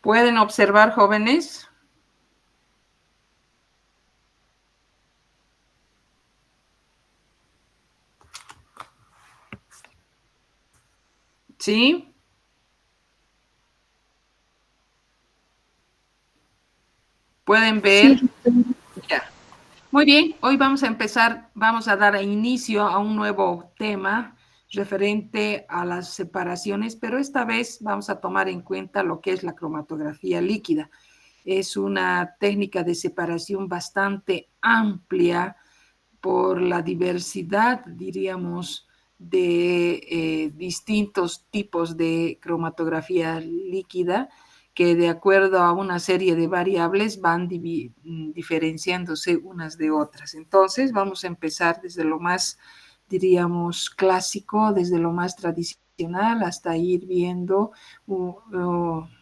¿Pueden observar, jóvenes? ¿Sí? ¿Pueden ver? Sí. Ya. Muy bien, hoy vamos a empezar, vamos a dar inicio a un nuevo tema referente a las separaciones, pero esta vez vamos a tomar en cuenta lo que es la cromatografía líquida. Es una técnica de separación bastante amplia por la diversidad, diríamos, de distintos tipos de cromatografía líquida que de acuerdo a una serie de variables van diferenciándose unas de otras. Entonces, vamos a empezar desde lo más, diríamos, clásico, desde lo más tradicional, hasta ir viendo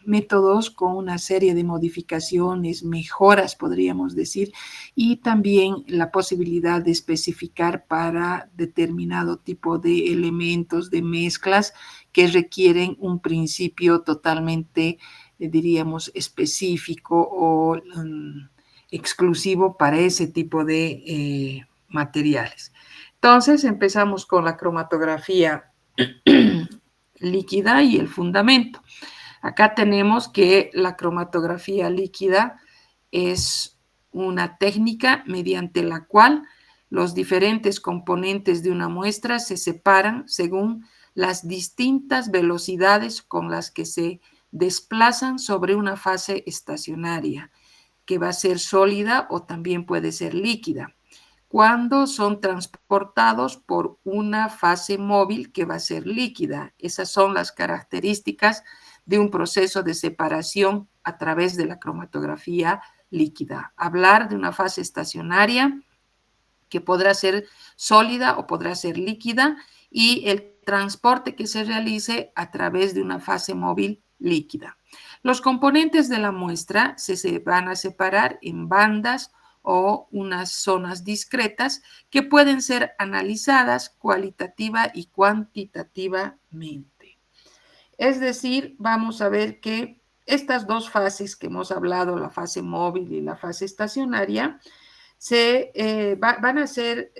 métodos con una serie de modificaciones, mejoras, podríamos decir, y también la posibilidad de especificar para determinado tipo de elementos, de mezclas que requieren un principio totalmente diríamos, específico o exclusivo para ese tipo de materiales. Entonces, empezamos con la cromatografía líquida y el fundamento. Acá tenemos que la cromatografía líquida es una técnica mediante la cual los diferentes componentes de una muestra se separan según las distintas velocidades con las que se desplazan sobre una fase estacionaria, que va a ser sólida o también puede ser líquida, cuando son transportados por una fase móvil que va a ser líquida. Esas son las características de un proceso de separación a través de la cromatografía líquida. Hablar de una fase estacionaria que podrá ser sólida o podrá ser líquida y el transporte que se realice a través de una fase móvil líquida. Los componentes de la muestra se van a separar en bandas o unas zonas discretas que pueden ser analizadas cualitativa y cuantitativamente. Es decir, vamos a ver que estas dos fases que hemos hablado, la fase móvil y la fase estacionaria, van a ser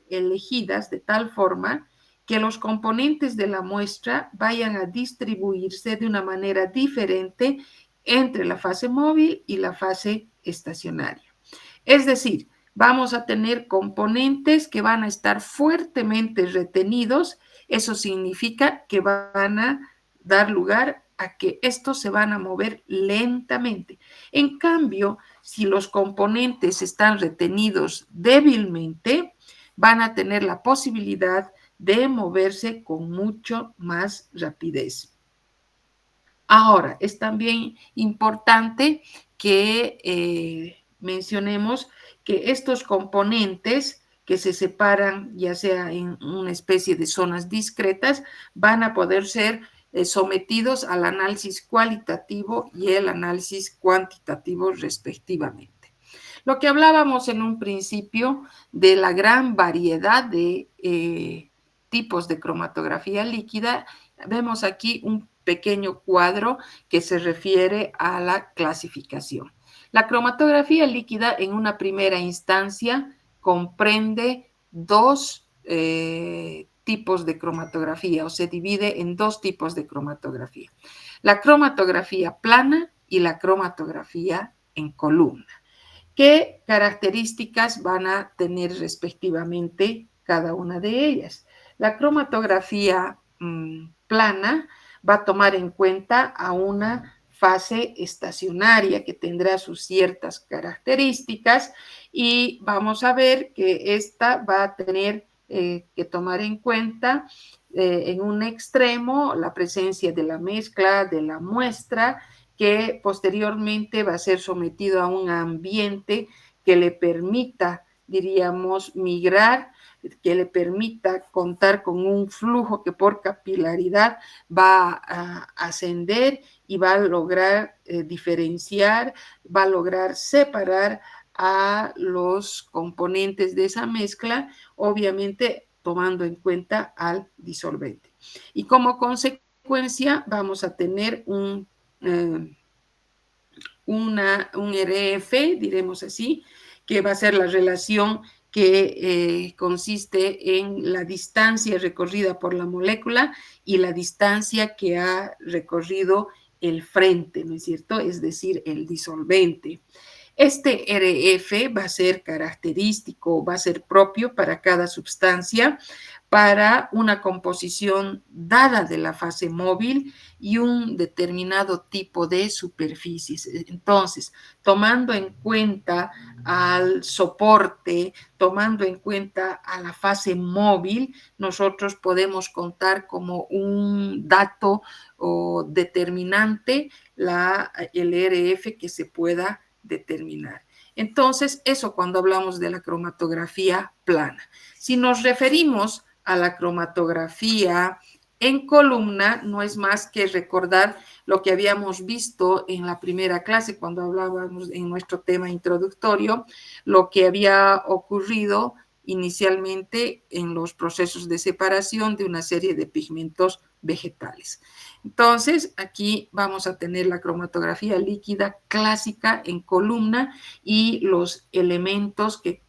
elegidas de tal forma que los componentes de la muestra vayan a distribuirse de una manera diferente entre la fase móvil y la fase estacionaria. Es decir, vamos a tener componentes que van a estar fuertemente retenidos. Eso significa que van a dar lugar a que estos se van a mover lentamente. En cambio, si los componentes están retenidos débilmente, van a tener la posibilidad de moverse con mucho más rapidez. Ahora, es también importante que mencionemos que estos componentes que se separan, ya sea en una especie de zonas discretas, van a poder ser sometidos al análisis cualitativo y el análisis cuantitativo respectivamente. Lo que hablábamos en un principio de la gran variedad de tipos de cromatografía líquida, vemos aquí un pequeño cuadro que se refiere a la clasificación. La cromatografía líquida en una primera instancia comprende dos tipos de cromatografía o se divide en dos tipos de cromatografía. La cromatografía plana y la cromatografía en columna. ¿Qué características van a tener respectivamente cada una de ellas? La cromatografía plana va a tomar en cuenta a una fase estacionaria que tendrá sus ciertas características y vamos a ver que esta va a tener que tomar en cuenta en un extremo la presencia de la mezcla de la muestra que posteriormente va a ser sometido a un ambiente que le permita diríamos, migrar, que le permita contar con un flujo que por capilaridad va a ascender y va a lograr diferenciar, va a lograr separar a los componentes de esa mezcla, obviamente tomando en cuenta al disolvente. Y como consecuencia vamos a tener un RF, diremos así, que va a ser la relación que consiste en la distancia recorrida por la molécula y la distancia que ha recorrido el frente, ¿no es cierto? Es decir, el disolvente. Este RF va a ser característico, va a ser propio para cada sustancia, para una composición dada de la fase móvil y un determinado tipo de superficies. Entonces, tomando en cuenta al soporte, tomando en cuenta a la fase móvil, nosotros podemos contar como un dato o determinante el RF que se pueda determinar. Entonces, eso cuando hablamos de la cromatografía plana. Si nos referimos a la cromatografía en columna, no es más que recordar lo que habíamos visto en la primera clase cuando hablábamos en nuestro tema introductorio, lo que había ocurrido inicialmente en los procesos de separación de una serie de pigmentos vegetales. Entonces, aquí vamos a tener la cromatografía líquida clásica en columna y los elementos que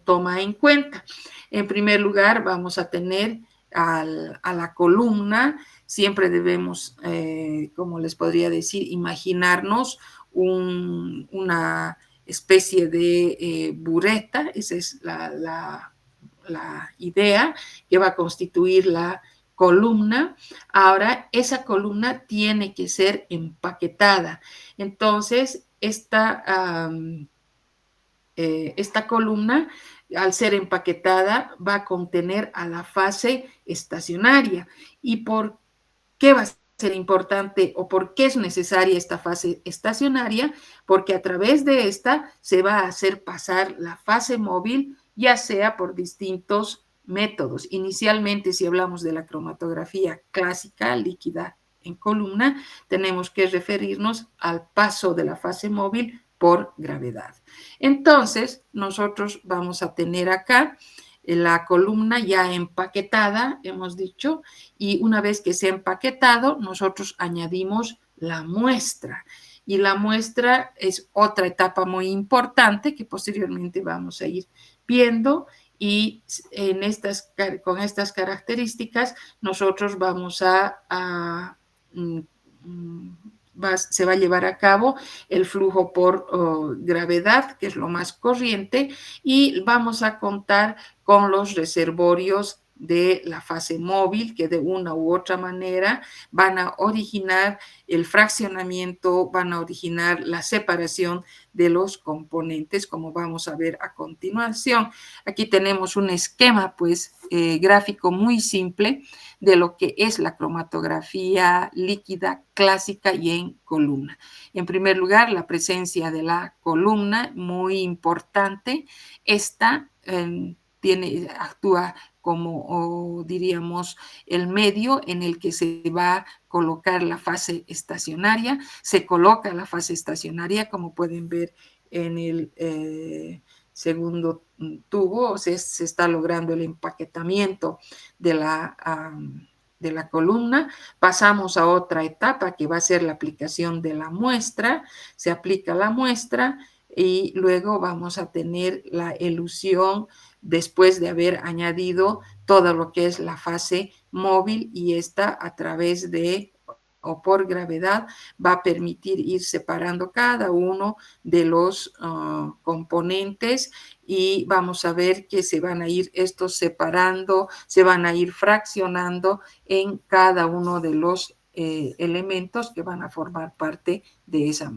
toma en cuenta. En primer lugar, vamos a tener a la columna. Siempre debemos, como les podría decir, imaginarnos una especie de bureta. Esa es la idea que va a constituir la columna. Ahora, esa columna tiene que ser empaquetada. Entonces, esta columna, al ser empaquetada, va a contener a la fase estacionaria. ¿Y por qué va a ser importante o por qué es necesaria esta fase estacionaria? Porque a través de esta se va a hacer pasar la fase móvil, ya sea por distintos métodos. Inicialmente, si hablamos de la cromatografía clásica, líquida en columna, tenemos que referirnos al paso de la fase móvil por gravedad. Entonces, nosotros vamos a tener acá la columna ya empaquetada, hemos dicho, y una vez que se ha empaquetado, nosotros añadimos la muestra. Y la muestra es otra etapa muy importante que posteriormente vamos a ir viendo, y con estas características nosotros vamos se va a llevar a cabo el flujo por gravedad, que es lo más corriente, y vamos a contar con los reservorios de la fase móvil, que de una u otra manera van a originar el fraccionamiento, van a originar la separación de los componentes, como vamos a ver a continuación. Aquí tenemos un esquema, pues, gráfico muy simple de lo que es la cromatografía líquida clásica y en columna. En primer lugar, la presencia de la columna, muy importante. Esta actúa como, diríamos, el medio en el que se va a colocar la fase estacionaria. Se coloca la fase estacionaria, como pueden ver en el segundo tubo, o sea, se está logrando el empaquetamiento de la columna. Pasamos a otra etapa que va a ser la aplicación de la muestra. Se aplica la muestra y luego vamos a tener la elución después de haber añadido todo lo que es la fase móvil, y esta a través de o por gravedad va a permitir ir separando cada uno de los componentes, y vamos a ver que se van a ir estos separando, se van a ir fraccionando en cada uno de los elementos que van a formar parte de esa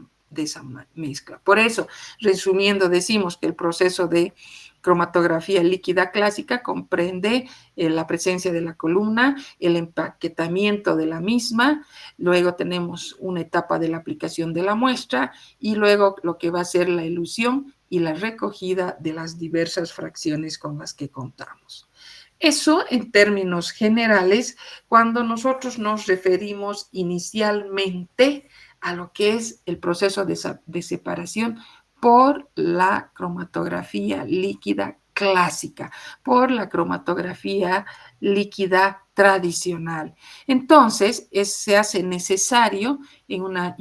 mezcla. Por eso, resumiendo, decimos que el proceso de cromatografía líquida clásica comprende la presencia de la columna, el empaquetamiento de la misma, luego tenemos una etapa de la aplicación de la muestra y luego lo que va a ser la elución, y la recogida de las diversas fracciones con las que contamos. Eso en términos generales, cuando nosotros nos referimos inicialmente a lo que es el proceso de separación por la cromatografía líquida clásica, por la cromatografía líquida tradicional. Entonces, se hace necesario en una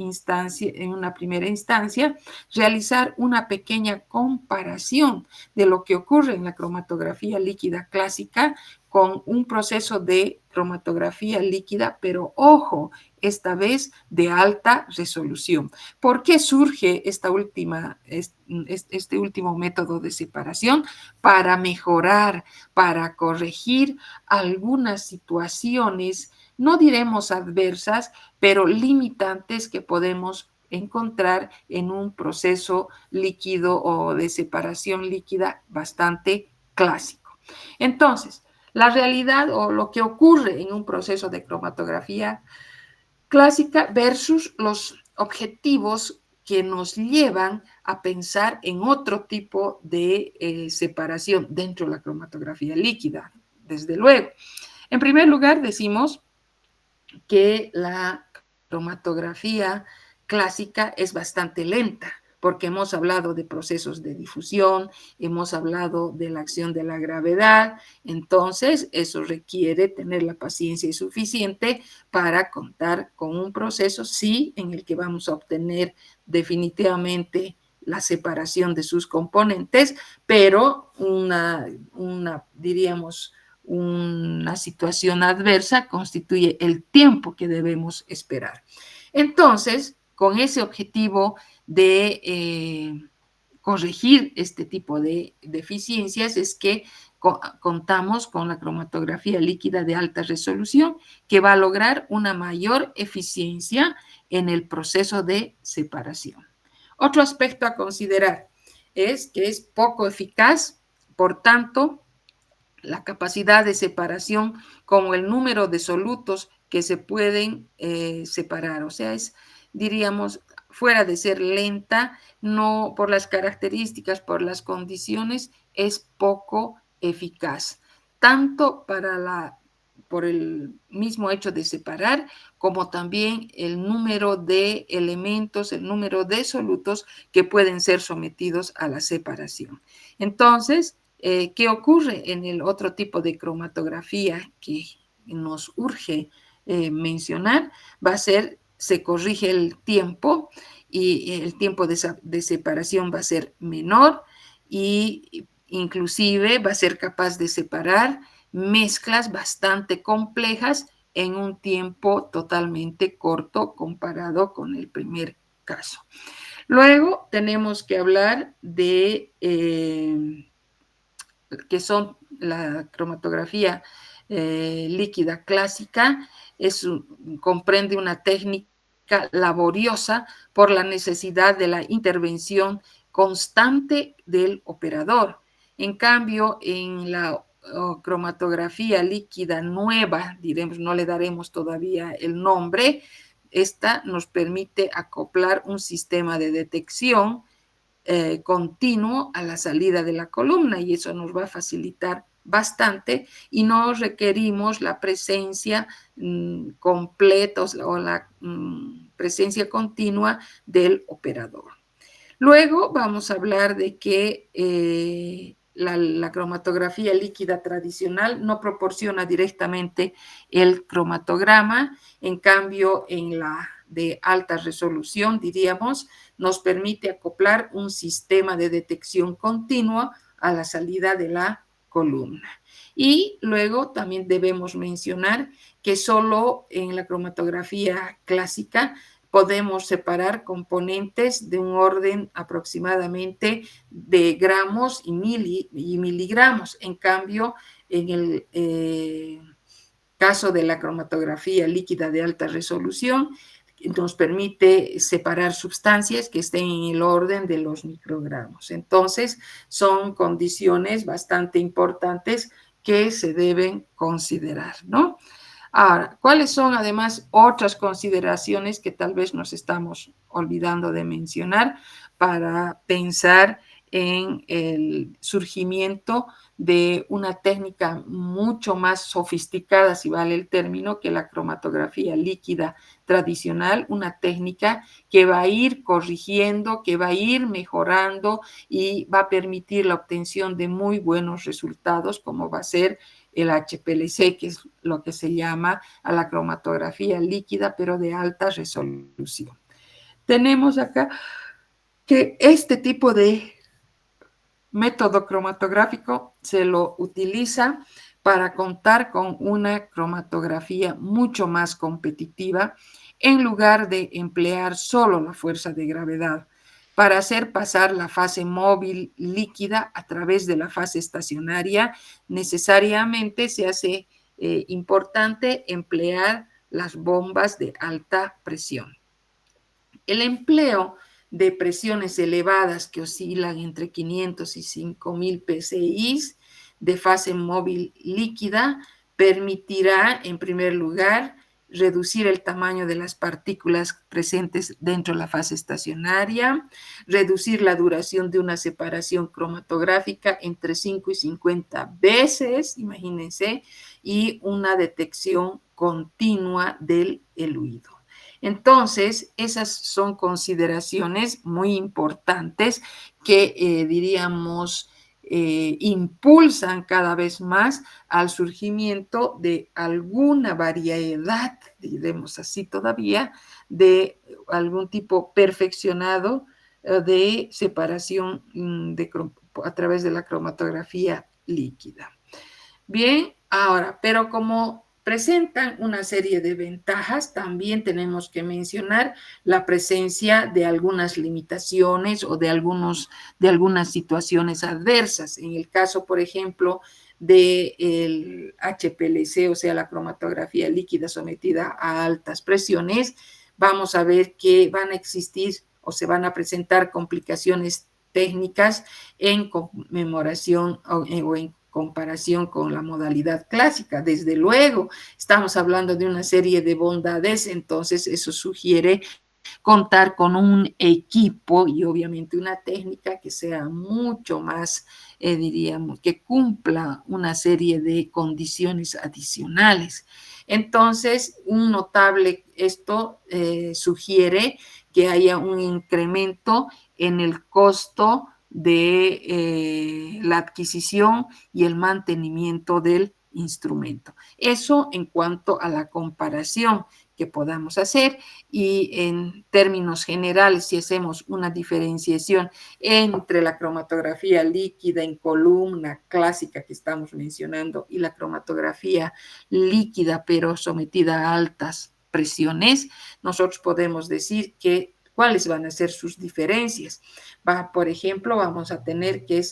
primera instancia, realizar una pequeña comparación de lo que ocurre en la cromatografía líquida clásica con un proceso de cromatografía líquida, pero ojo, esta vez de alta resolución. ¿Por qué surge este último método de separación? Para mejorar, para corregir algunas situaciones, no diremos adversas, pero limitantes que podemos encontrar en un proceso líquido o de separación líquida bastante clásico. Entonces, la realidad o lo que ocurre en un proceso de cromatografía clásica versus los objetivos que nos llevan a pensar en otro tipo de separación dentro de la cromatografía líquida, desde luego. En primer lugar, decimos que la cromatografía clásica es bastante lenta, porque hemos hablado de procesos de difusión, hemos hablado de la acción de la gravedad, entonces eso requiere tener la paciencia suficiente para contar con un proceso, sí, en el que vamos a obtener definitivamente la separación de sus componentes, pero diríamos, una situación adversa constituye el tiempo que debemos esperar. Entonces, con ese objetivo de corregir este tipo de deficiencias es que contamos con la cromatografía líquida de alta resolución que va a lograr una mayor eficiencia en el proceso de separación. Otro aspecto a considerar es que es poco eficaz, por tanto, la capacidad de separación como el número de solutos que se pueden separar. O sea, diríamos, fuera de ser lenta, no por las características, por las condiciones, es poco eficaz, tanto por el mismo hecho de separar, como también el número de elementos, el número de solutos que pueden ser sometidos a la separación. Entonces, ¿qué ocurre en el otro tipo de cromatografía que nos urge mencionar? Va a ser, se corrige el tiempo y el tiempo de separación va a ser menor y inclusive va a ser capaz de separar mezclas bastante complejas en un tiempo totalmente corto comparado con el primer caso. Luego tenemos que hablar de que son la cromatografía líquida clásica, comprende una técnica laboriosa por la necesidad de la intervención constante del operador. En cambio, en la cromatografía líquida nueva, diremos, no le daremos todavía el nombre, esta nos permite acoplar un sistema de detección continuo a la salida de la columna y eso nos va a facilitar bastante y no requerimos la presencia completa o la presencia continua del operador. Luego vamos a hablar de que la cromatografía líquida tradicional no proporciona directamente el cromatograma, en cambio en la de alta resolución, diríamos, nos permite acoplar un sistema de detección continua a la salida de la columna. Y luego también debemos mencionar que solo en la cromatografía clásica podemos separar componentes de un orden aproximadamente de gramos y miligramos. En cambio, en el caso de la cromatografía líquida de alta resolución, nos permite separar sustancias que estén en el orden de los microgramos. Entonces, son condiciones bastante importantes que se deben considerar, ¿no? Ahora, ¿cuáles son además otras consideraciones que tal vez nos estamos olvidando de mencionar para pensar en el surgimiento de una técnica mucho más sofisticada, si vale el término, que la cromatografía líquida tradicional, una técnica que va a ir corrigiendo, que va a ir mejorando y va a permitir la obtención de muy buenos resultados, como va a ser el HPLC, que es lo que se llama a la cromatografía líquida, pero de alta resolución. Tenemos acá que este tipo de método cromatográfico se lo utiliza para contar con una cromatografía mucho más competitiva en lugar de emplear solo la fuerza de gravedad para hacer pasar la fase móvil líquida a través de la fase estacionaria. Necesariamente se hace importante emplear las bombas de alta presión. El empleo de presiones elevadas que oscilan entre 500 y 5000 psi de fase móvil líquida permitirá, en primer lugar, reducir el tamaño de las partículas presentes dentro de la fase estacionaria, reducir la duración de una separación cromatográfica entre 5 y 50 veces, imagínense, y una detección continua del eluido. Entonces, esas son consideraciones muy importantes que diríamos impulsan cada vez más al surgimiento de alguna variedad, diremos así todavía, de algún tipo perfeccionado de separación a través de la cromatografía líquida. Bien, ahora, pero como presentan una serie de ventajas, también tenemos que mencionar la presencia de algunas limitaciones o de algunas situaciones adversas. En el caso, por ejemplo, del HPLC, o sea, la cromatografía líquida sometida a altas presiones, vamos a ver que van a existir o se van a presentar complicaciones técnicas en conmemoración o en comparación con la modalidad clásica. Desde luego, estamos hablando de una serie de bondades, entonces eso sugiere contar con un equipo y obviamente una técnica que sea mucho más, diríamos, que cumpla una serie de condiciones adicionales. Entonces, un notable, esto sugiere que haya un incremento en el costo de la adquisición y el mantenimiento del instrumento. Eso en cuanto a la comparación que podamos hacer y en términos generales, si hacemos una diferenciación entre la cromatografía líquida en columna clásica que estamos mencionando y la cromatografía líquida pero sometida a altas presiones, nosotros podemos decir que cuáles van a ser sus diferencias. Por ejemplo, vamos a tener que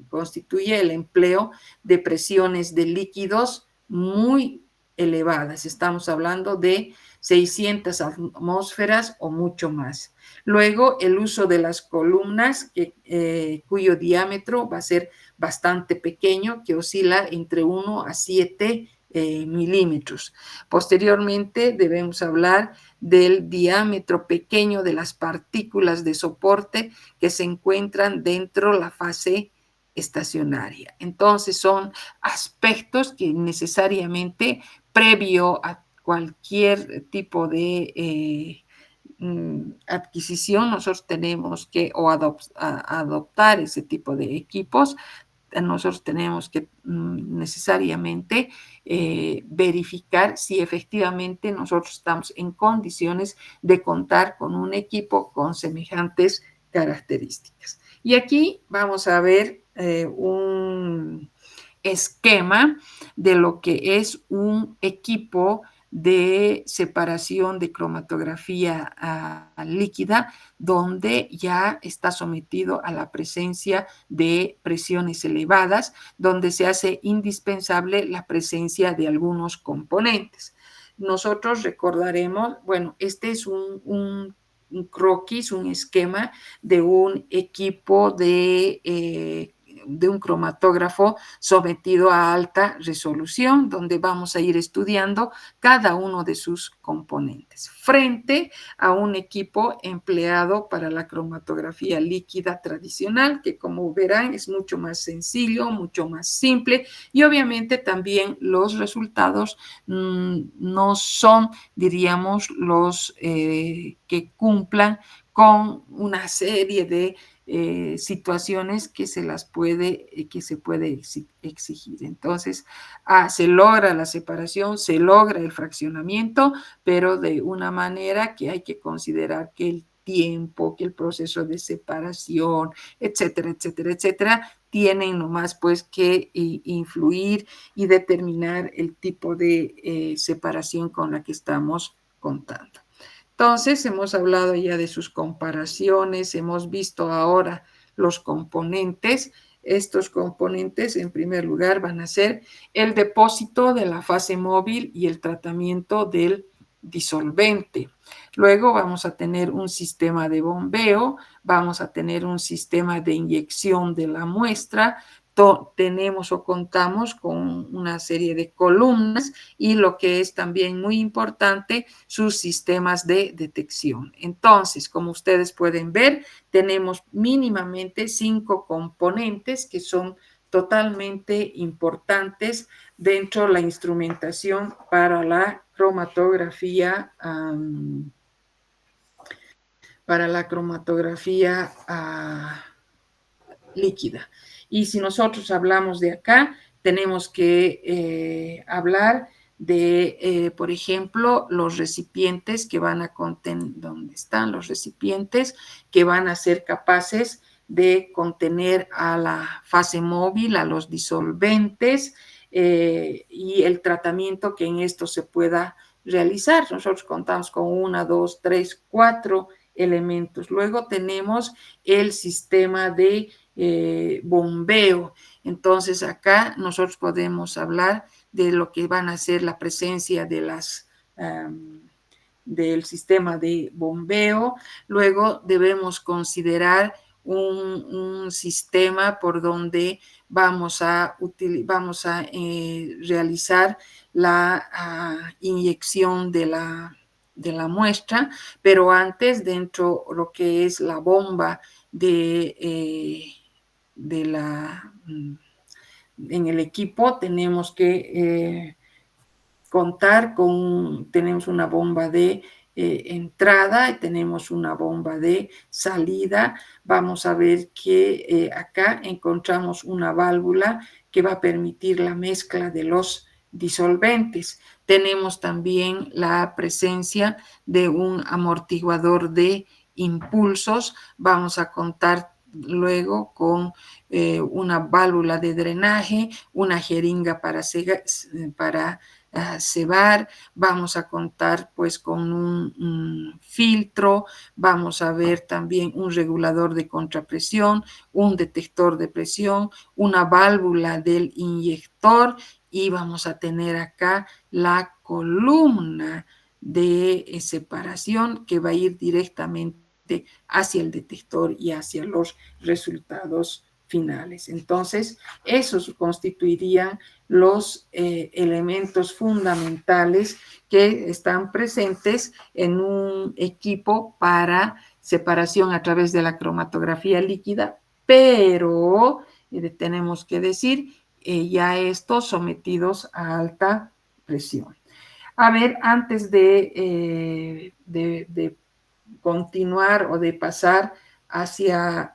constituye el empleo de presiones de líquidos muy elevadas. Estamos hablando de 600 atmósferas o mucho más. Luego, el uso de las columnas, cuyo diámetro va a ser bastante pequeño, que oscila entre 1 a 7 milímetros. Posteriormente, debemos hablar del diámetro pequeño de las partículas de soporte que se encuentran dentro de la fase estacionaria. Entonces, son aspectos que necesariamente, previo a cualquier tipo de adquisición, nosotros tenemos que adoptar ese tipo de equipos. Nosotros tenemos que necesariamente verificar si efectivamente nosotros estamos en condiciones de contar con un equipo con semejantes características. Y aquí vamos a ver un esquema de lo que es un equipo de separación de cromatografía líquida, donde ya está sometido a la presencia de presiones elevadas, donde se hace indispensable la presencia de algunos componentes. Nosotros recordaremos, bueno, este es un croquis, un esquema de un equipo de de un cromatógrafo sometido a alta resolución, donde vamos a ir estudiando cada uno de sus componentes, frente a un equipo empleado para la cromatografía líquida tradicional, que como verán es mucho más sencillo, mucho más simple, y obviamente también los resultados no son, diríamos, los que cumplan con una serie de situaciones que que se puede exigir. Entonces, se logra la separación, se logra el fraccionamiento, pero de una manera que hay que considerar que el tiempo, que el proceso de separación, etcétera, etcétera, etcétera, tienen nomás pues que influir y determinar el tipo de separación con la que estamos contando. Entonces, hemos hablado ya de sus comparaciones, hemos visto ahora los componentes. Estos componentes, en primer lugar, van a ser el depósito de la fase móvil y el tratamiento del disolvente. Luego vamos a tener un sistema de bombeo, vamos a tener un sistema de inyección de la muestra, tenemos o contamos con una serie de columnas y lo que es también muy importante, sus sistemas de detección. Entonces, como ustedes pueden ver, tenemos mínimamente 5 componentes que son totalmente importantes dentro de la instrumentación para la cromatografía líquida. Y si nosotros hablamos de acá, tenemos que hablar de, por ejemplo, los recipientes que van a contener, ¿dónde están los recipientes que van a ser capaces de contener a la fase móvil, a los disolventes y el tratamiento que en esto se pueda realizar? Nosotros contamos con 1, 2, 3, 4 elementos. Luego tenemos el sistema de bombeo. Entonces acá nosotros podemos hablar de lo que van a ser la presencia de del sistema de bombeo. Luego debemos considerar un sistema por donde vamos a realizar la inyección de la muestra, pero antes dentro lo que es la bomba en el equipo tenemos que contar tenemos una bomba de entrada y tenemos una bomba de salida. Vamos a ver que acá encontramos una válvula que va a permitir la mezcla de los disolventes. Tenemos también la presencia de un amortiguador de impulsos. Vamos a contar luego con una válvula de drenaje, una jeringa para cebar, vamos a contar pues con un filtro, vamos a ver también un regulador de contrapresión, un detector de presión, una válvula del inyector y vamos a tener acá la columna de separación que va a ir directamente hacia el detector y hacia los resultados finales. Entonces, esos constituirían los elementos fundamentales que están presentes en un equipo para separación a través de la cromatografía líquida, pero tenemos que decir ya estos sometidos a alta presión. A ver, antes de continuar o de pasar hacia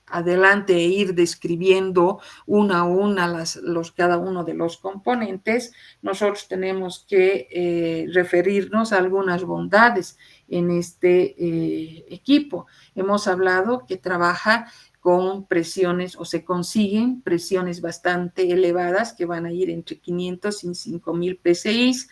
adelante e ir describiendo una a una cada uno de los componentes, nosotros tenemos que referirnos a algunas bondades en este equipo. Hemos hablado que trabaja con presiones o se consiguen presiones bastante elevadas que van a ir entre 500 y 5000 psi.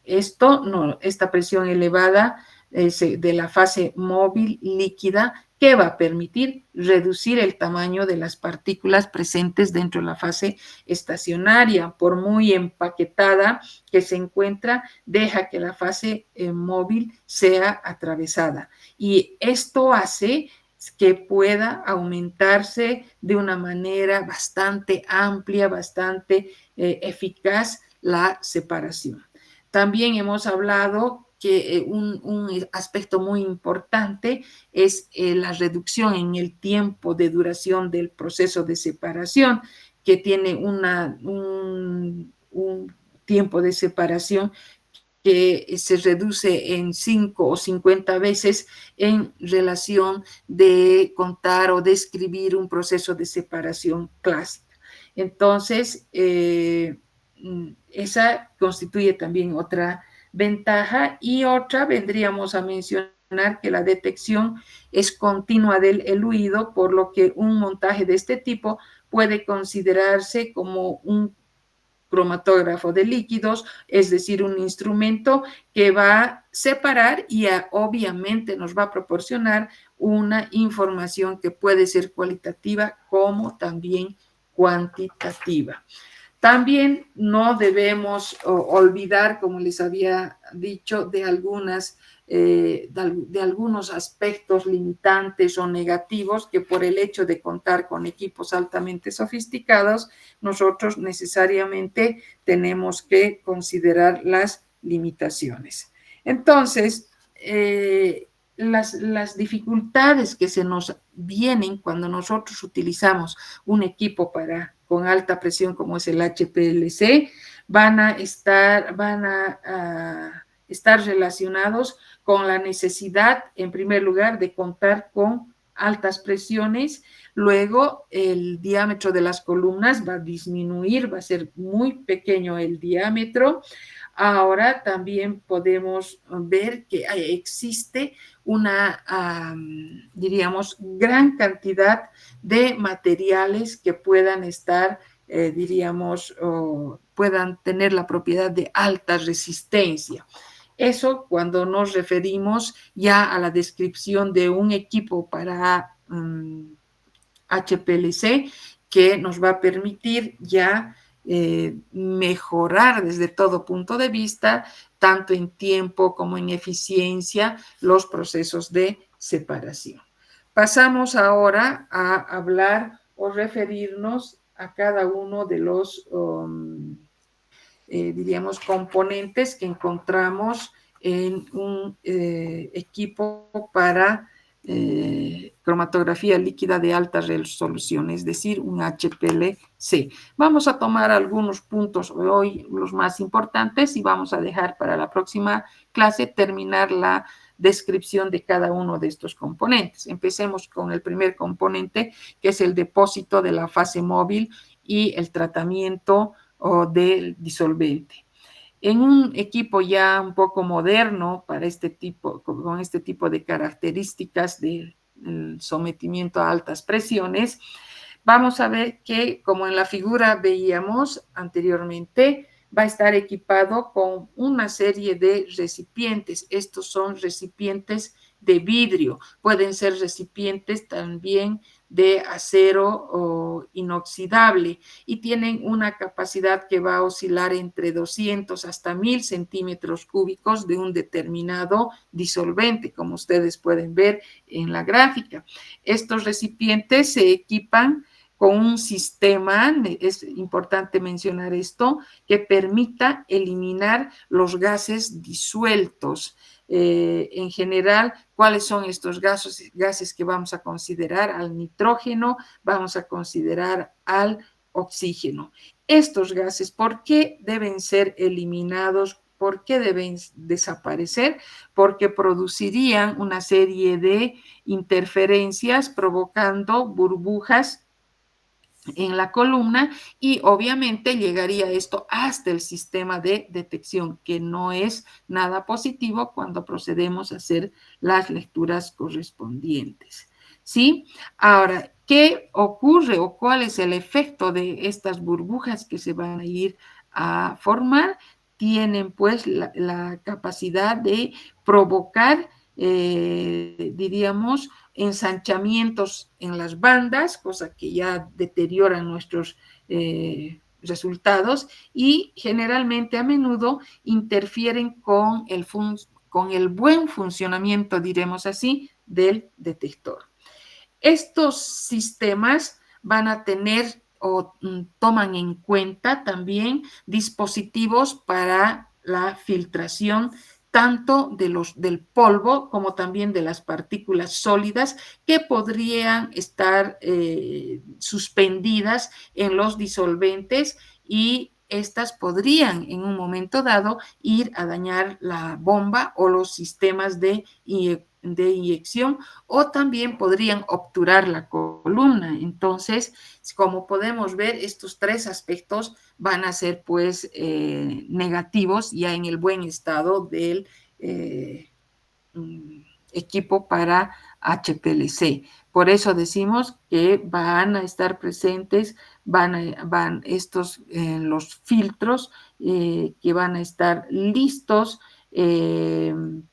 Esta presión elevada de la fase móvil líquida que va a permitir reducir el tamaño de las partículas presentes dentro de la fase estacionaria. Por muy empaquetada que se encuentra, deja que la fase móvil sea atravesada. Y esto hace que pueda aumentarse de una manera bastante amplia, bastante eficaz la separación. También hemos hablado que un aspecto muy importante es la reducción en el tiempo de duración del proceso de separación, que tiene un tiempo de separación que se reduce en 5 o 50 veces en relación de contar o describir un proceso de separación clásica. Entonces, esa constituye también otra ventaja, y otra vendríamos a mencionar que la detección es continua del eluido, por lo que un montaje de este tipo puede considerarse como un cromatógrafo de líquidos, es decir, un instrumento que va a separar y obviamente nos va a proporcionar una información que puede ser cualitativa como también cuantitativa. También no debemos olvidar, como les había dicho, de algunos aspectos limitantes o negativos que, por el hecho de contar con equipos altamente sofisticados, nosotros necesariamente tenemos que considerar las limitaciones. Entonces, las dificultades que se nos vienen cuando nosotros utilizamos un equipo con alta presión como es el HPLC van a estar relacionados con la necesidad, en primer lugar, de contar con altas presiones. Luego, el diámetro de las columnas va a disminuir, va a ser muy pequeño el diámetro. Ahora también podemos ver que existe una, diríamos, gran cantidad de materiales que puedan estar, diríamos, puedan tener la propiedad de alta resistencia. Eso cuando nos referimos ya a la descripción de un equipo para HPLC, que nos va a permitir ya mejorar desde todo punto de vista, tanto en tiempo como en eficiencia, los procesos de separación. Pasamos ahora a hablar o referirnos a cada uno de los, diríamos, componentes que encontramos en un equipo para cromatografía líquida de alta resolución, es decir, un HPLC. Vamos a tomar algunos puntos hoy, los más importantes, y vamos a dejar para la próxima clase terminar la descripción de cada uno de estos componentes. Empecemos con el primer componente, que es el depósito de la fase móvil y el tratamiento del disolvente. En un equipo ya un poco moderno para con este tipo de características del sometimiento a altas presiones, vamos a ver que, como en la figura veíamos anteriormente, va a estar equipado con una serie de recipientes. Estos son recipientes de vidrio, pueden ser recipientes también de acero inoxidable, y tienen una capacidad que va a oscilar entre 200 hasta 1000 centímetros cúbicos de un determinado disolvente, como ustedes pueden ver en la gráfica. Estos recipientes se equipan con un sistema, es importante mencionar esto, que permita eliminar los gases disueltos. En general, ¿cuáles son estos gases que vamos a considerar? Al nitrógeno, vamos a considerar al oxígeno. Estos gases, ¿por qué deben ser eliminados? ¿Por qué deben desaparecer? Porque producirían una serie de interferencias provocando burbujas en la columna, y obviamente llegaría esto hasta el sistema de detección, que no es nada positivo cuando procedemos a hacer las lecturas correspondientes. ¿Sí? Ahora, ¿qué ocurre o cuál es el efecto de estas burbujas que se van a ir a formar? Tienen pues la capacidad de provocar, diríamos, ensanchamientos en las bandas, cosa que ya deterioran nuestros resultados, y generalmente a menudo interfieren con el buen funcionamiento, diremos así, del detector. Estos sistemas van a tener o toman en cuenta también dispositivos para la filtración tanto del polvo como también de las partículas sólidas que podrían estar suspendidas en los disolventes, y estas podrían en un momento dado ir a dañar la bomba o los sistemas de inyección, o también podrían obturar la columna. Entonces, como podemos ver, estos tres aspectos van a ser pues negativos ya en el buen estado del equipo para HPLC. Por eso decimos que van a estar presentes, van estos los filtros que van a estar listos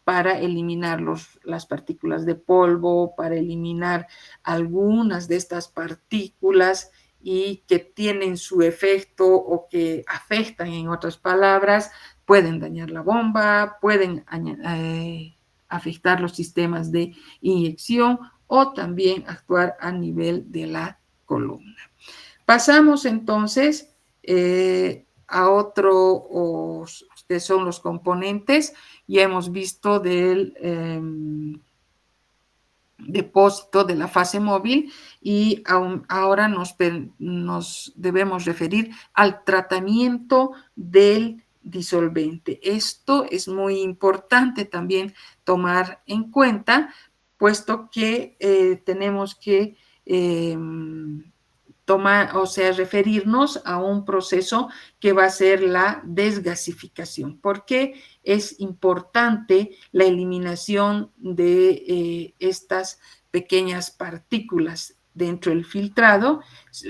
para eliminar las partículas de polvo, para eliminar algunas de estas partículas y que tienen su efecto o que afectan, en otras palabras, pueden dañar la bomba, pueden afectar los sistemas de inyección o también actuar a nivel de la columna. Pasamos entonces a otro, que son los componentes. Ya hemos visto del depósito de la fase móvil, y ahora nos debemos referir al tratamiento del disolvente. Esto es muy importante también tomar en cuenta, puesto que tenemos que referirnos a un proceso que va a ser la desgasificación. ¿Por qué es importante la eliminación de estas pequeñas partículas dentro del filtrado?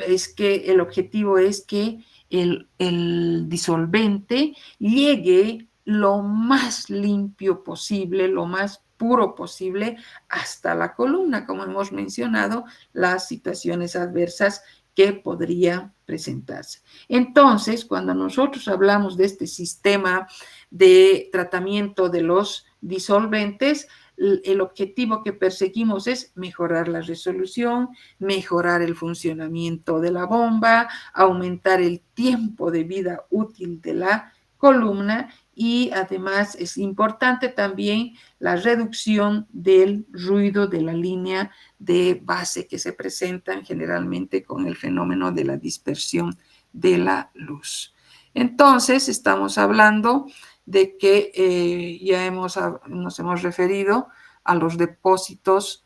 Es que el objetivo es que el disolvente llegue lo más limpio posible, lo más puro posible hasta la columna, como hemos mencionado, las situaciones adversas que podría presentarse. Entonces, cuando nosotros hablamos de este sistema de tratamiento de los disolventes, el objetivo que perseguimos es mejorar la resolución, mejorar el funcionamiento de la bomba, aumentar el tiempo de vida útil de la columna, y además es importante también la reducción del ruido de la línea de base que se presentan generalmente con el fenómeno de la dispersión de la luz. Entonces, estamos hablando de que ya nos hemos referido a los depósitos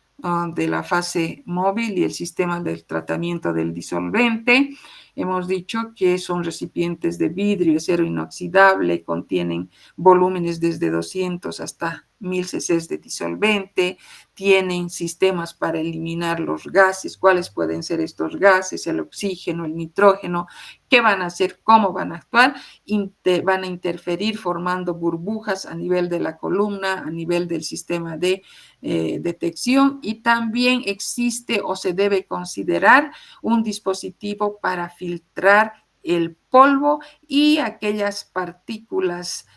de la fase móvil y el sistema del tratamiento del disolvente. Hemos dicho que son recipientes de vidrio, acero inoxidable, contienen volúmenes desde 200 hasta 1000 cc de disolvente, tienen sistemas para eliminar los gases. ¿Cuáles pueden ser estos gases? El oxígeno, el nitrógeno. ¿Qué van a hacer? ¿Cómo van a actuar? Van a interferir formando burbujas a nivel de la columna, a nivel del sistema de detección, y también existe o se debe considerar un dispositivo para filtrar el polvo y aquellas partículas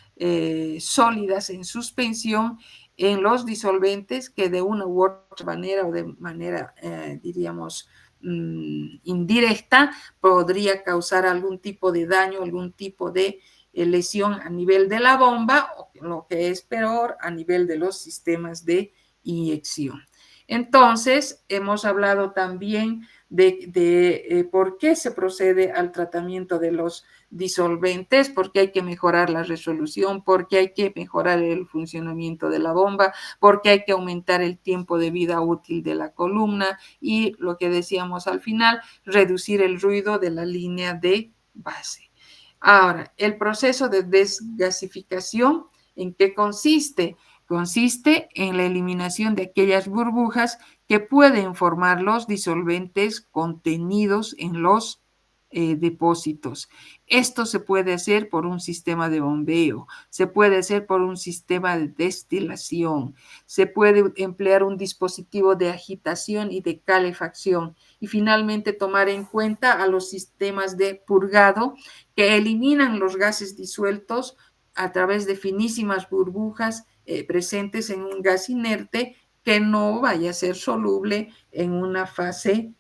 sólidas en suspensión en los disolventes que de una u otra manera o de manera, diríamos, indirecta, podría causar algún tipo de daño, algún tipo de lesión a nivel de la bomba, o lo que es peor, a nivel de los sistemas de inyección. Entonces, hemos hablado también de por qué se procede al tratamiento de los disolventes, porque hay que mejorar la resolución, porque hay que mejorar el funcionamiento de la bomba, porque hay que aumentar el tiempo de vida útil de la columna, y lo que decíamos al final, reducir el ruido de la línea de base. Ahora, el proceso de desgasificación, ¿en qué consiste? Consiste en la eliminación de aquellas burbujas que pueden formar los disolventes contenidos en los depósitos. Esto se puede hacer por un sistema de bombeo, se puede hacer por un sistema de destilación, se puede emplear un dispositivo de agitación y de calefacción, y finalmente tomar en cuenta a los sistemas de purgado que eliminan los gases disueltos a través de finísimas burbujas presentes en un gas inerte que no vaya a ser soluble en una fase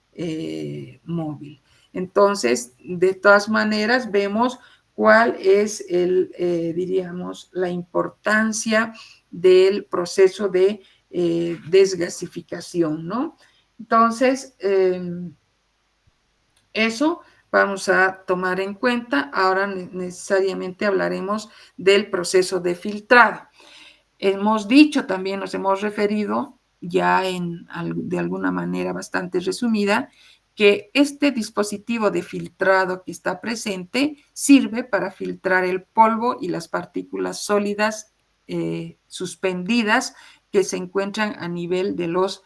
móvil. Entonces, de todas maneras, vemos cuál es diríamos, la importancia del proceso de desgasificación, ¿no? Entonces, eso vamos a tomar en cuenta. Ahora necesariamente hablaremos del proceso de filtrado. Hemos dicho también, nos hemos referido ya de alguna manera bastante resumida, que este dispositivo de filtrado que está presente sirve para filtrar el polvo y las partículas sólidas suspendidas que se encuentran a nivel de los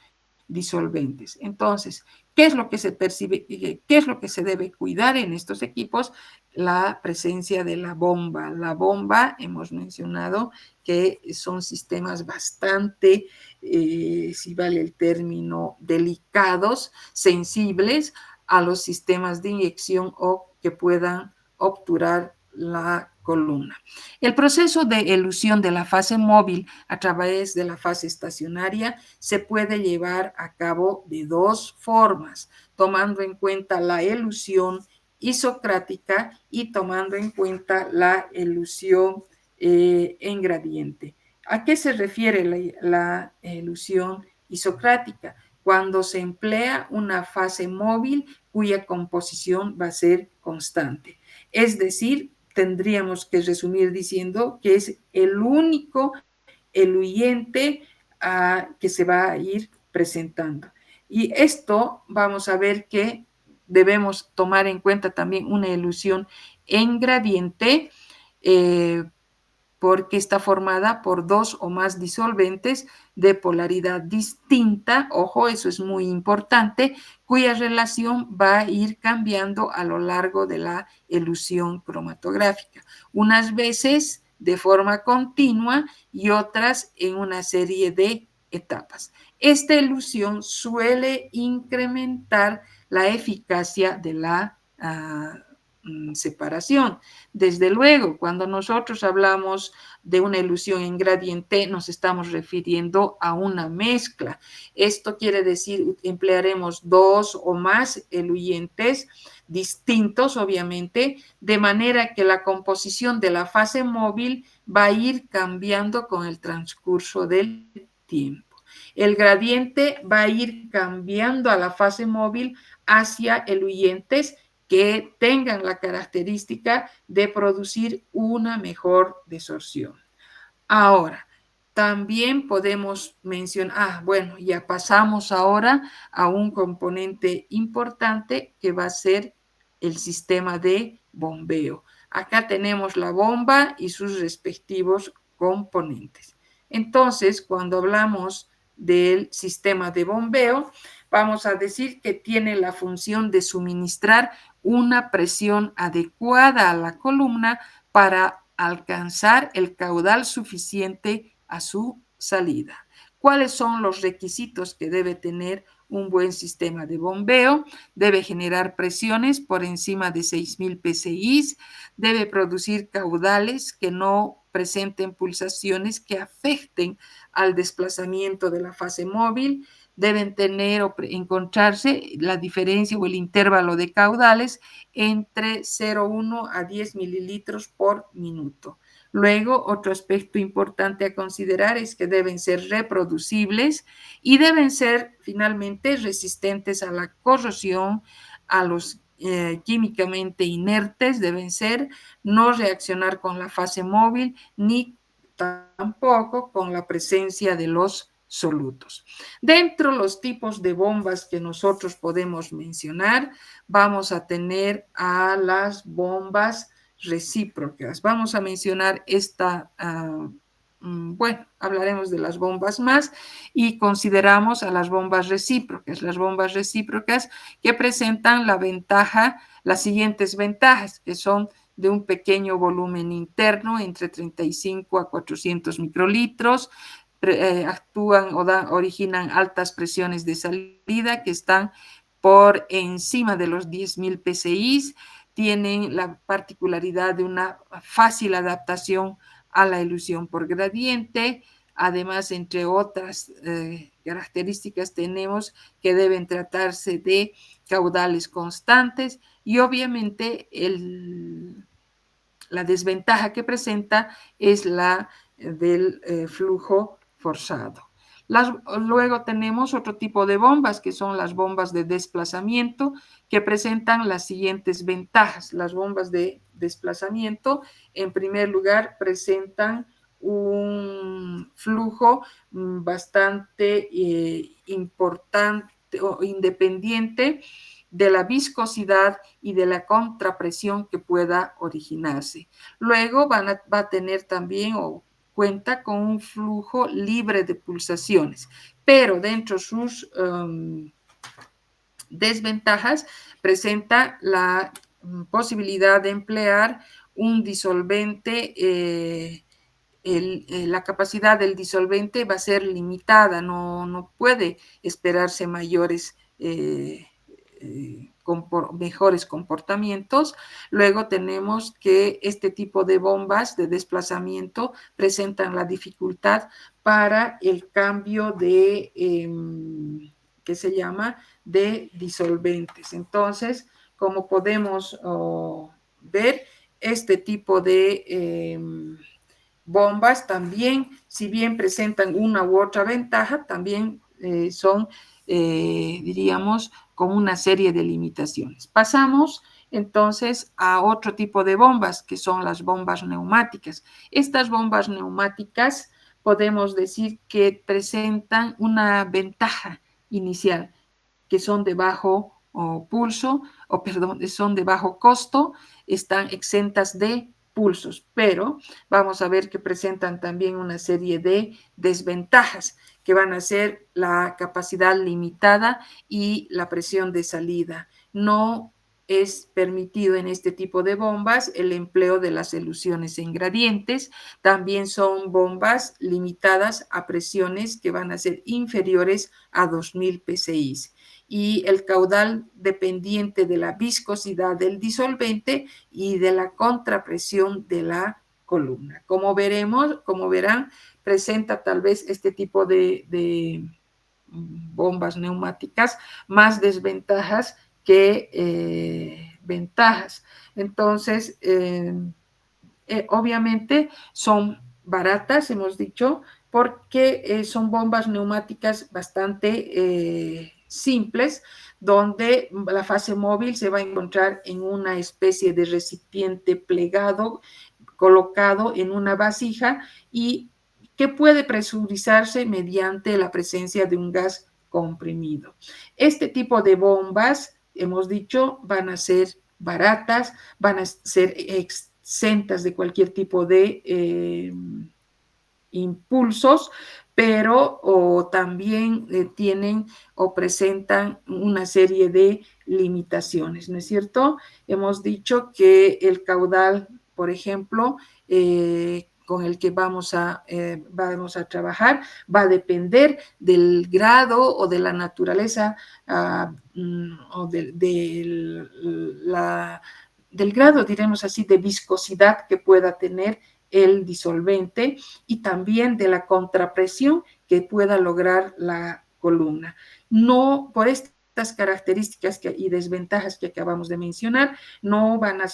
disolventes. Entonces, ¿qué es lo que se percibe? ¿Qué es lo que se debe cuidar en estos equipos? La presencia de la bomba. La bomba, hemos mencionado que son sistemas bastante, si vale el término, delicados, sensibles a los sistemas de inyección o que puedan obturar la columna. El proceso de elusión de la fase móvil a través de la fase estacionaria se puede llevar a cabo de dos formas, tomando en cuenta la elusión isocrática y tomando en cuenta la elusión en gradiente. ¿A qué se refiere la elusión isocrática? Cuando se emplea una fase móvil cuya composición va a ser constante. Es decir, tendríamos que resumir diciendo que es el único eluyente que se va a ir presentando. Y esto vamos a ver que debemos tomar en cuenta también una elusión en gradiente, porque está formada por dos o más disolventes de polaridad distinta, ojo, eso es muy importante, cuya relación va a ir cambiando a lo largo de la elusión cromatográfica. Unas veces de forma continua y otras en una serie de etapas. Esta elusión suele incrementar la eficacia de la separación. Desde luego, cuando nosotros hablamos de una elusión en gradiente, nos estamos refiriendo a una mezcla. Esto quiere decir, emplearemos dos o más eluyentes distintos, obviamente, de manera que la composición de la fase móvil va a ir cambiando con el transcurso del tiempo. El gradiente va a ir cambiando a la fase móvil hacia eluyentes que tengan la característica de producir una mejor desorción. Ahora, también podemos mencionar, bueno, ya pasamos ahora a un componente importante que va a ser el sistema de bombeo. Acá tenemos la bomba y sus respectivos componentes. Entonces, cuando hablamos del sistema de bombeo, vamos a decir que tiene la función de suministrar una presión adecuada a la columna para alcanzar el caudal suficiente a su salida. ¿Cuáles son los requisitos que debe tener un buen sistema de bombeo? Debe generar presiones por encima de 6.000 psi, debe producir caudales que no presenten pulsaciones que afecten al desplazamiento de la fase móvil, deben tener o encontrarse la diferencia o el intervalo de caudales entre 0,1 a 10 mililitros por minuto. Luego, otro aspecto importante a considerar es que deben ser reproducibles y deben ser finalmente resistentes a la corrosión, a los químicamente inertes, deben ser, no reaccionar con la fase móvil ni tampoco con la presencia de los solutos. Dentro de los tipos de bombas que nosotros podemos mencionar, vamos a tener a las bombas recíprocas. Vamos a mencionar esta, bueno, hablaremos de las bombas más y consideramos a las bombas recíprocas. Las bombas recíprocas que presentan la ventaja, las siguientes ventajas, que son de un pequeño volumen interno entre 35 a 400 microlitros, actúan o originan altas presiones de salida que están por encima de los 10.000 psi, tienen la particularidad de una fácil adaptación a la elusión por gradiente, Además, entre otras características, tenemos que deben tratarse de caudales constantes y obviamente la desventaja que presenta es la del flujo forzado. Luego tenemos otro tipo de bombas, que son las bombas de desplazamiento, que presentan las siguientes ventajas. Las bombas de desplazamiento, en primer lugar, presentan un flujo bastante importante o independiente de la viscosidad y de la contrapresión que pueda originarse. Luego va a tener también o cuenta con un flujo libre de pulsaciones, pero dentro de sus desventajas presenta la posibilidad de emplear un disolvente, la capacidad del disolvente va a ser limitada, no puede esperarse mayores mejores comportamientos. Luego tenemos que este tipo de bombas de desplazamiento presentan la dificultad para el cambio de, ¿qué se llama? De disolventes. Entonces, como podemos ver, este tipo de bombas también, si bien presentan una u otra ventaja, también son, diríamos, con una serie de limitaciones. Pasamos entonces a otro tipo de bombas, que son las bombas neumáticas. Estas bombas neumáticas podemos decir que presentan una ventaja inicial, que son de bajo pulso, o perdón, son de bajo costo, están exentas de pulsos, pero vamos a ver que presentan también una serie de desventajas que van a ser la capacidad limitada y la presión de salida. No es permitido en este tipo de bombas el empleo de las elusiones en gradientes. También son bombas limitadas a presiones que van a ser inferiores a 2000 psi. Y el caudal dependiente de la viscosidad del disolvente y de la contrapresión de la columna. Como verán, presenta tal vez este tipo de bombas neumáticas más desventajas que ventajas. Entonces, obviamente son baratas, hemos dicho, porque son bombas neumáticas bastante simples, donde la fase móvil se va a encontrar en una especie de recipiente plegado, colocado en una vasija y que puede presurizarse mediante la presencia de un gas comprimido. Este tipo de bombas, hemos dicho, van a ser baratas, van a ser exentas de cualquier tipo de impulsos, pero también tienen o presentan una serie de limitaciones, ¿no es cierto? Hemos dicho que el caudal, por ejemplo, con el que vamos a trabajar va a depender del grado o de la naturaleza o del grado, diremos así, de viscosidad que pueda tener el disolvente y también de la contrapresión que pueda lograr la columna. No, por estas características y desventajas que acabamos de mencionar, no van a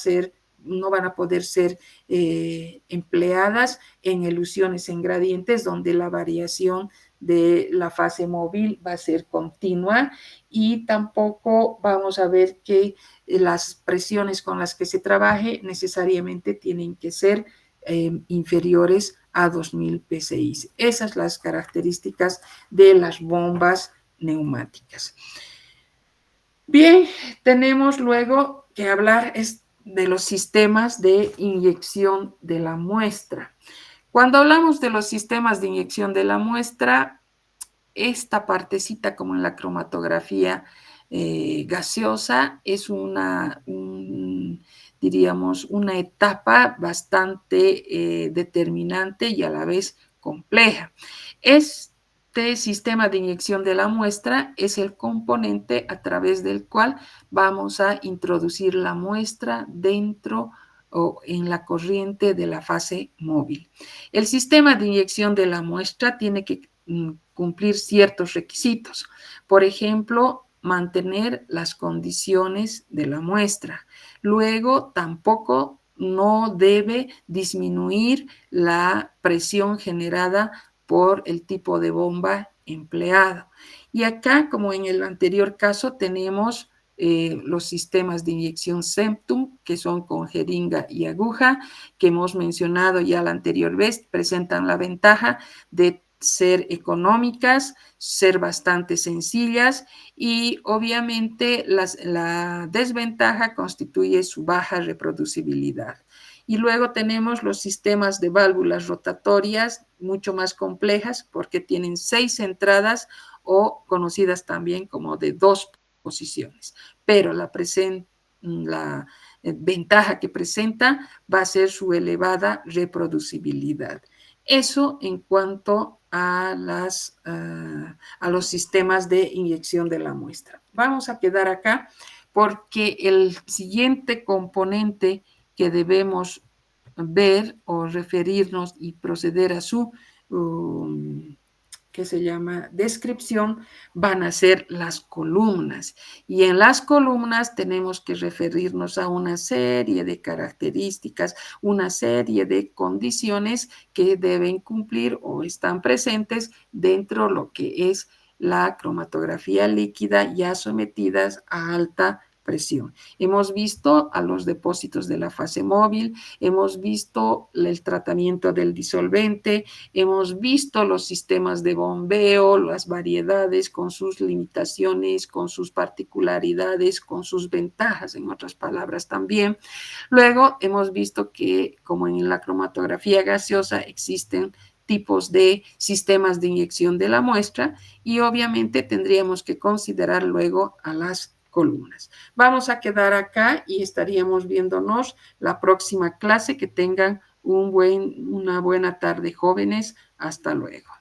poder ser empleadas en elusiones en gradientes donde la variación de la fase móvil va a ser continua y tampoco vamos a ver que las presiones con las que se trabaje necesariamente tienen que ser inferiores a 2000 psi. Esas son las características de las bombas neumáticas. Bien, tenemos luego que hablar de los sistemas de inyección de la muestra. Cuando hablamos de los sistemas de inyección de la muestra, esta partecita, como en la cromatografía gaseosa, es diríamos, una etapa bastante determinante y a la vez compleja. Este sistema de inyección de la muestra es el componente a través del cual vamos a introducir la muestra dentro o en la corriente de la fase móvil. El sistema de inyección de la muestra tiene que cumplir ciertos requisitos. Por ejemplo, mantener las condiciones de la muestra. Luego, tampoco no debe disminuir la presión generada por el tipo de bomba empleado. Y acá, como en el anterior caso, tenemos los sistemas de inyección Septum, que son con jeringa y aguja, que hemos mencionado ya la anterior vez, presentan la ventaja de ser económicas, ser bastante sencillas y obviamente la desventaja constituye su baja reproducibilidad. Y luego tenemos los sistemas de válvulas rotatorias mucho más complejas porque tienen 6 entradas o conocidas también como de 2 posiciones. Pero la ventaja que presenta va a ser su elevada reproducibilidad. Eso en cuanto a los sistemas de inyección de la muestra. Vamos a quedar acá porque el siguiente componente que debemos ver o referirnos y proceder a su que se llama descripción, van a ser las columnas. Y en las columnas tenemos que referirnos a una serie de características, una serie de condiciones que deben cumplir o están presentes dentro de lo que es la cromatografía líquida ya sometidas a alta presión. Hemos visto a los depósitos de la fase móvil, hemos visto el tratamiento del disolvente, hemos visto los sistemas de bombeo, las variedades con sus limitaciones, con sus particularidades, con sus ventajas, en otras palabras también. Luego hemos visto que, como en la cromatografía gaseosa, existen tipos de sistemas de inyección de la muestra y obviamente tendríamos que considerar luego a las columnas. Vamos a quedar acá y estaríamos viéndonos la próxima clase. Que tengan una buena tarde, jóvenes. Hasta luego.